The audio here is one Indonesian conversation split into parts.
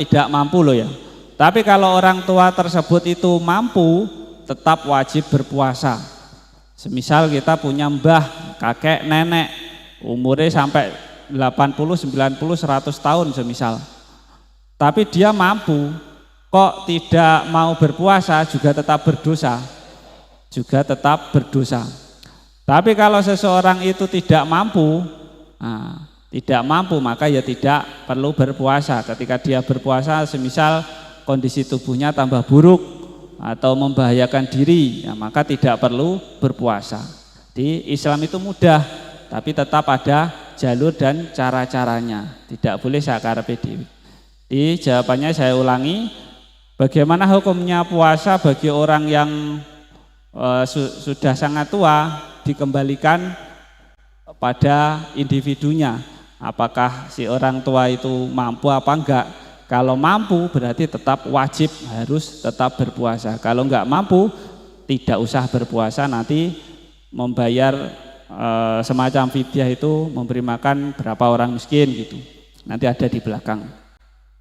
tidak mampu loh ya. Tapi kalau orang tua tersebut itu mampu, tetap wajib berpuasa. Semisal kita punya mbah, kakek, nenek, umurnya sampai 80, 90, 100 tahun semisal. Tapi dia mampu, kok tidak mau berpuasa juga tetap berdosa. Juga tetap berdosa. Tapi kalau seseorang itu tidak mampu, maka ya tidak perlu berpuasa. Ketika dia berpuasa semisal kondisi tubuhnya tambah buruk atau membahayakan diri, ya maka tidak perlu berpuasa. Di Islam itu mudah, tapi tetap ada jalur dan cara-caranya. Tidak boleh sakarepe dhewe. Di jawabannya saya ulangi, bagaimana hukumnya puasa bagi orang yang sudah sangat tua, dikembalikan pada individunya. Apakah si orang tua itu mampu apa enggak? Kalau mampu berarti tetap wajib harus tetap berpuasa. Kalau enggak mampu tidak usah berpuasa, nanti membayar semacam fidyah itu, memberi makan berapa orang miskin gitu. Nanti ada di belakang.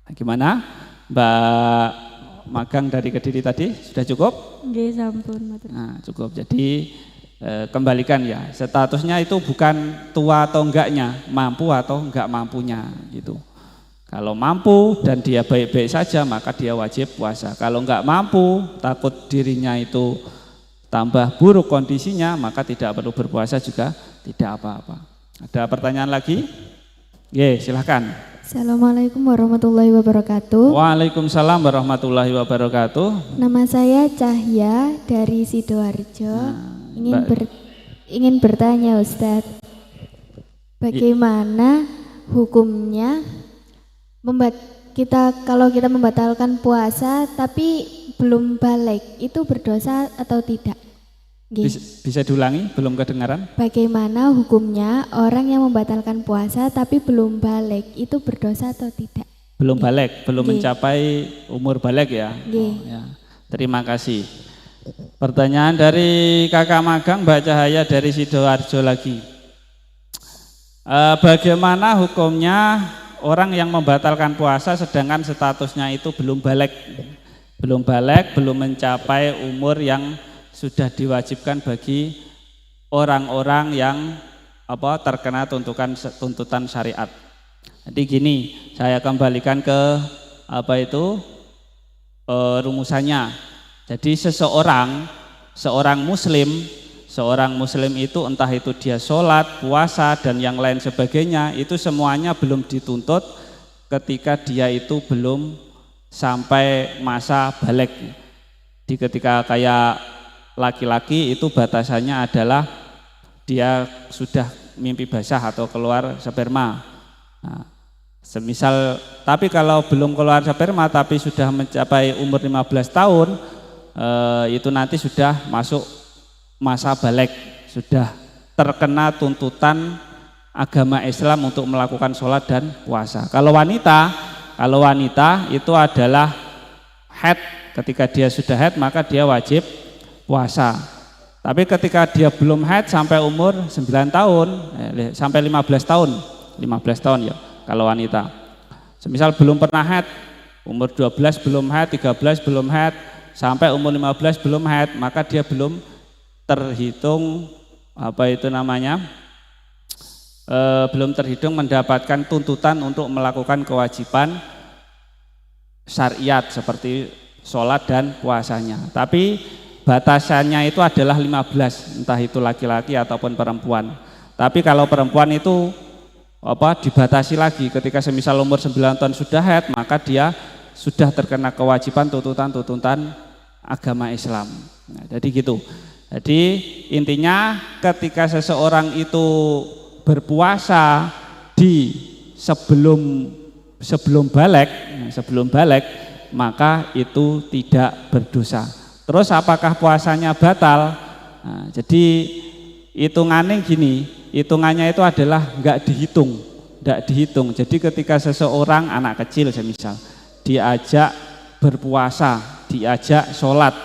Nah, gimana Mbak magang dari Kediri tadi, sudah cukup? Nggih, sampun. Nah, cukup. Jadi kembalikan ya, statusnya itu bukan tua atau enggaknya, mampu atau enggak mampunya gitu. Kalau mampu dan dia baik-baik saja maka dia wajib puasa. Kalau enggak mampu, takut dirinya itu tambah buruk kondisinya, maka tidak perlu berpuasa juga tidak apa-apa. Ada pertanyaan lagi? Ye, silahkan. Assalamualaikum warahmatullahi wabarakatuh. Waalaikumsalam warahmatullahi wabarakatuh. Nama saya Cahya dari Sidoarjo. Ingin bertanya Ustadz, bagaimana hukumnya kalau kita membatalkan puasa tapi belum balik, itu berdosa atau tidak? Bisa diulangi, belum kedengaran? Bagaimana hukumnya orang yang membatalkan puasa tapi belum balik, itu berdosa atau tidak? Belum balik, belum mencapai umur balik ya? Oh, ya. Terima kasih. Pertanyaan dari kakak magang Mbak Cahaya dari Sidoarjo lagi. Bagaimana hukumnya orang yang membatalkan puasa sedangkan statusnya itu belum balik, belum mencapai umur yang sudah diwajibkan bagi orang-orang yang terkena tuntutan syariat. Jadi gini, saya kembalikan ke rumusannya. Jadi seorang muslim itu entah itu dia sholat, puasa dan yang lain sebagainya, itu semuanya belum dituntut ketika dia itu belum sampai masa balik. Di ketika kayak laki-laki itu batasannya adalah dia sudah mimpi basah atau keluar sperma. Nah, semisal, tapi kalau belum keluar sperma tapi sudah mencapai umur 15 tahun, itu nanti sudah masuk masa balik, sudah terkena tuntutan agama Islam untuk melakukan sholat dan puasa. Kalau wanita itu adalah haid, ketika dia sudah haid maka dia wajib puasa. Tapi ketika dia belum haid sampai umur 9 tahun, sampai 15 tahun ya kalau wanita. Semisal belum pernah haid, umur 12 belum haid, 13 belum haid, sampai umur 15 belum haid, maka dia belum terhitung belum terhitung mendapatkan tuntutan untuk melakukan kewajiban syariat seperti sholat dan puasanya. Tapi batasannya itu adalah 15, entah itu laki-laki ataupun perempuan. Tapi kalau perempuan itu dibatasi lagi, ketika semisal umur 9 tahun sudah haid, maka dia sudah terkena kewajiban tuntutan agama Islam. Nah, jadi gitu. Jadi intinya ketika seseorang itu berpuasa sebelum balik, maka itu tidak berdosa. Terus apakah puasanya batal? Nah, jadi hitungannya itu adalah enggak dihitung. Jadi ketika seseorang anak kecil semisal diajak berpuasa, diajak sholat,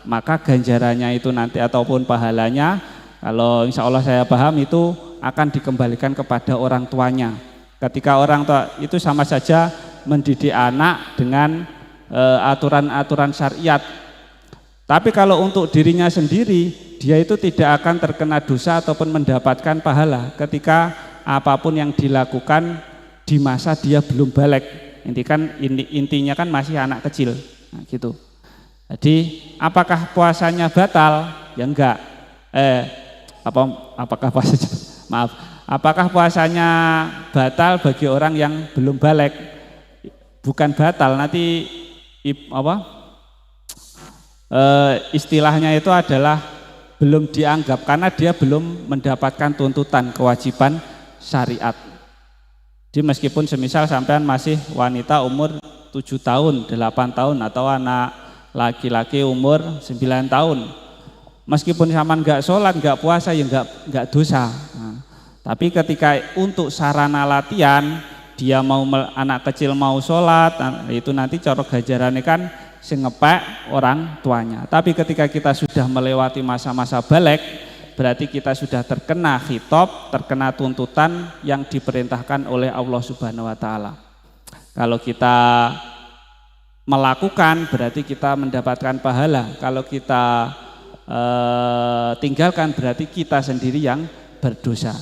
maka ganjarannya itu nanti ataupun pahalanya, kalau insya Allah saya paham, itu akan dikembalikan kepada orang tuanya. Ketika orang tua itu sama saja mendidik anak dengan aturan-aturan syariat. Tapi kalau untuk dirinya sendiri, dia itu tidak akan terkena dosa ataupun mendapatkan pahala ketika apapun yang dilakukan di masa dia belum balik. Intinya kan masih anak kecil. Nah, gitu. Jadi apakah puasanya batal? Ya enggak. Apakah puasanya maaf, apakah puasanya batal bagi orang yang belum balik? Bukan batal, nanti istilahnya itu adalah belum dianggap karena dia belum mendapatkan tuntutan kewajiban syariat. Jadi meskipun semisal sampean masih wanita umur 7 tahun, 8 tahun atau anak laki-laki umur 9 tahun, meskipun sampean enggak sholat, enggak puasa, ya enggak dosa. Nah, tapi ketika untuk sarana latihan, dia anak kecil mau sholat, itu nanti corok gajarannya kan sing ngepek orang tuanya. Tapi ketika kita sudah melewati masa-masa balik, berarti kita sudah terkena khitab, terkena tuntutan yang diperintahkan oleh Allah Subhanahu wa taala. Kalau kita melakukan berarti kita mendapatkan pahala. Kalau kita tinggalkan berarti kita sendiri yang berdosa.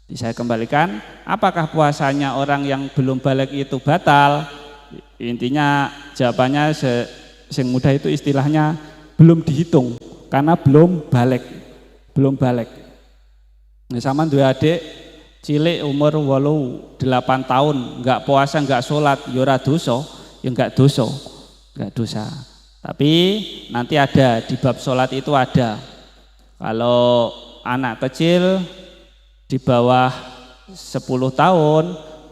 Jadi saya kembalikan, apakah puasanya orang yang belum balik itu batal? Intinya jawabannya sing mudah itu istilahnya belum dihitung karena belum balik. Nah, sama dua adik cilik umur 8 tahun, enggak puasa, enggak sholat, ya ora dosa, ya enggak dosa. Tapi nanti ada di bab sholat itu ada. Kalau anak kecil di bawah 10 tahun,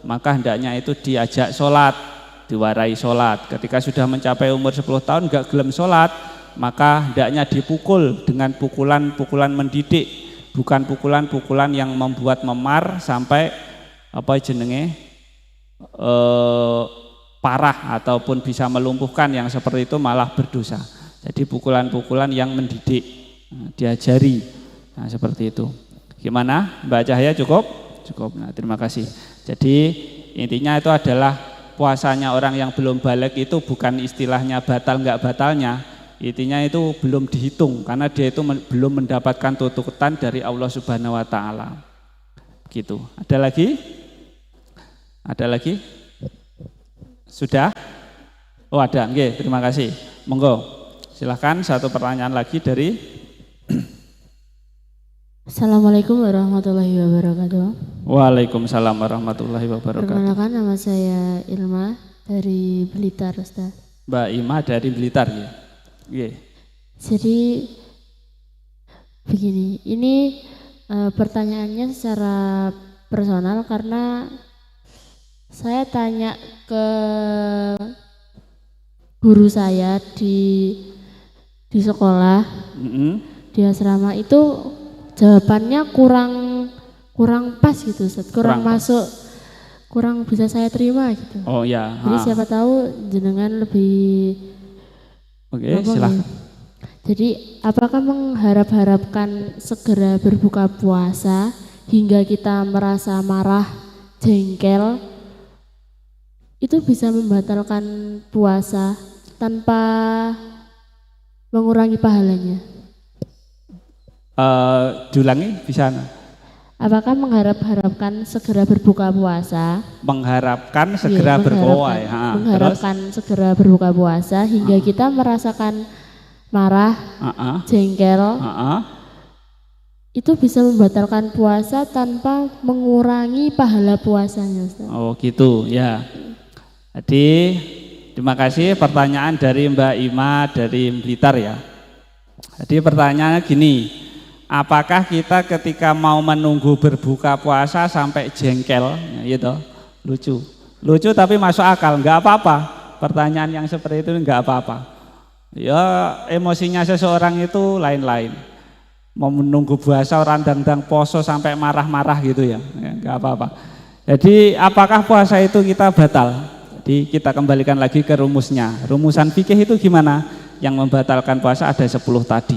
maka hendaknya itu diajak sholat, diwarai sholat. Ketika sudah mencapai umur 10 tahun enggak gelem sholat, maka hendaknya dipukul dengan pukulan-pukulan mendidik, bukan pukulan-pukulan yang membuat memar sampai parah ataupun bisa melumpuhkan, yang seperti itu malah berdosa. Jadi pukulan-pukulan yang mendidik, diajari. Nah, seperti itu. Gimana? Mbak Cahaya cukup? Cukup. Nah, terima kasih. Jadi intinya itu adalah puasanya orang yang belum balik itu bukan istilahnya batal enggak batalnya. Intinya itu belum dihitung karena dia itu belum mendapatkan tuntutan dari Allah Subhanahu wa taala. Gitu. Ada lagi? Ada lagi? Sudah? Oh, ada. Oke, terima kasih. Monggo. Silahkan satu pertanyaan lagi dari Assalamualaikum warahmatullahi wabarakatuh. Waalaikumsalam warahmatullahi wabarakatuh. Perkenalkan, nama saya Ilma dari Blitar, Ustaz. Mbak Ima dari Blitar ya. Yeah. Jadi begini, ini pertanyaannya secara personal karena saya tanya ke guru saya di sekolah, di asrama itu jawabannya kurang pas gitu, Ustaz. Kurang masuk, kurang bisa saya terima gitu. Oh ya. Jadi siapa tahu jenengan lebih. Oke, silakan. Jadi apakah mengharap-harapkan segera berbuka puasa hingga kita merasa marah, jengkel, itu bisa membatalkan puasa tanpa mengurangi pahalanya? Diulangi bisa? Apakah mengharap-harapkan segera berbuka puasa? Mengharapkan segera berpuasa. Mengharapkan segera berbuka puasa hingga kita merasakan marah, jengkel, itu bisa membatalkan puasa tanpa mengurangi pahala puasanya, Ustaz. Oh gitu ya. Jadi terima kasih pertanyaan dari Mbak Ima dari Blitar ya. Jadi pertanyaannya gini, apakah kita ketika mau menunggu berbuka puasa sampai jengkel, gitu? Lucu tapi masuk akal, nggak apa-apa. Pertanyaan yang seperti itu nggak apa-apa. Ya emosinya seseorang itu lain-lain. Mau menunggu puasa orang dang-dang poso sampai marah-marah gitu ya, nggak apa-apa. Jadi apakah puasa itu kita batal? Jadi kita kembalikan lagi ke rumusnya. Rumusan fikih itu gimana? Yang membatalkan puasa ada 10 tadi.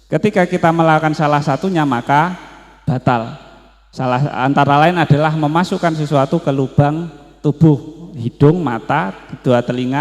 Ketika kita melakukan salah satunya maka batal. Antara lain adalah memasukkan sesuatu ke lubang tubuh hidung, mata, kedua telinga,